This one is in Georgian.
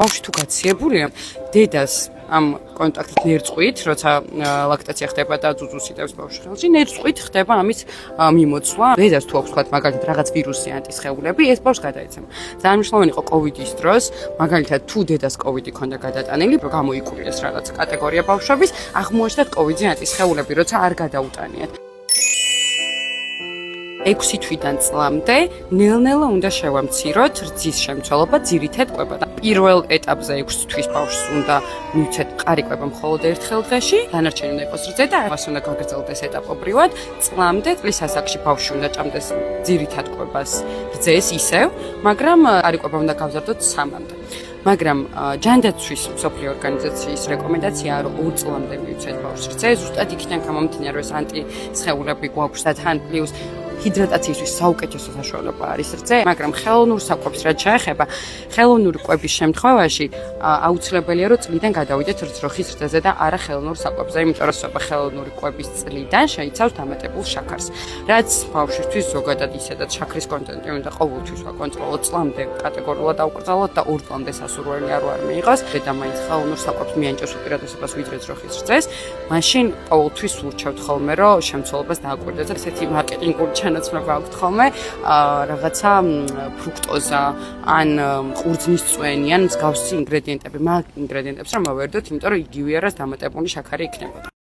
ბავშვი თუ გაციებულია, დედას ამ კონტაქტით ნერწყვით, როცა ლაქტაცია ხდება და ძუძუს იტევს ბავშვი ხელში, ნერწყვით ხდება ამის მიმოცვლა. დედას თუ აქვს თქვათ მაგალითად რაღაც ვირუსი ანტისხეულები, ეს ბავშვს გადაეცემა. ძალიან მნიშვნელოვანი იყო კოვიდის დროს, მაგალითად თუ დედას კოვიდი ქონდა გადატანილი, გამოიკურიეს რაღაც კატეგორია ბავშვების, აღმოაჩნდათ კოვიდის ანტისხეულები, როცა არ გადაუტანიათ. 6 თვიდან წლამდე ნელ-ნელა უნდა შევამციროთ რძის შემცველობა ძირითად კვებად. პირველ ეტაპზე 6 თვის ბავშვს უნდა მივცეთ მყარი კვება მხოლოდ ერთხელ დღეში, დანარჩენი უნდა იყოს რძე და მას უნდა გაგრძელდეს ეტაპობრივად. წლამდე წლის ასაკში ბავშვი უნდა ჭამდეს ძირითად კვებას რძეს ისევ, მაგრამ მყარი კვება უნდა გავზარდოთ 3-მდე. მაგრამ ჯანდაცვის მსოფლიო ორგანიზაციის რეკომენდაციაა, რომ 2 წლამდე მივცეთ ბავშვს რძე, ზუსტად იქიდან გამომდინარე, რომ ანტისხეულები გვაქვს და თან პლუს ჰიდრატაციისთვის საუკეთესო საშუალება არის რძე, მაგრამ ხელოვნურ საკვებს რაც შეეხება, ხელოვნური კვების შემთხვევაში აუცილებელია, რომ წლიდან გადავიდეთ რძროხის რძეზე და არა ხელოვნურ საკვებზე, იმიტომ რომ ხელოვნური კვების წლიდან შეიცავს დამატებულ შაქარს. რაც ბავშვისთვის ზოგადად ისედაც შაქრის კონტენტი უნდა ყოველთვის ვაკონტროლოთ, წლამდე კატეგორიულად დაუკრძალოთ და 2 წლამდე სასურველი არ მიიღოს. და მაინც ხელოვნურ საკვებს მიანჭოს უპირატესობას ვიდრე რძროხის რძეს, მაშინ ყოველთვის ვურჩევთ ხოლმე, რომ შემცველობას დააკვირდეთ. ესეთი მარკეტინგული ჩანაცვლება აქვთ ხოლმე, რაღაცა ფრუქტოზა ან ყურძნის წვენი ან მსგავსი ინგრედიენტები, მაგ ინგრედიენტებს რომ მოვერდოთ, იმიტომ რომ იგივე არას დამატებული შაქარი იქნებოდა.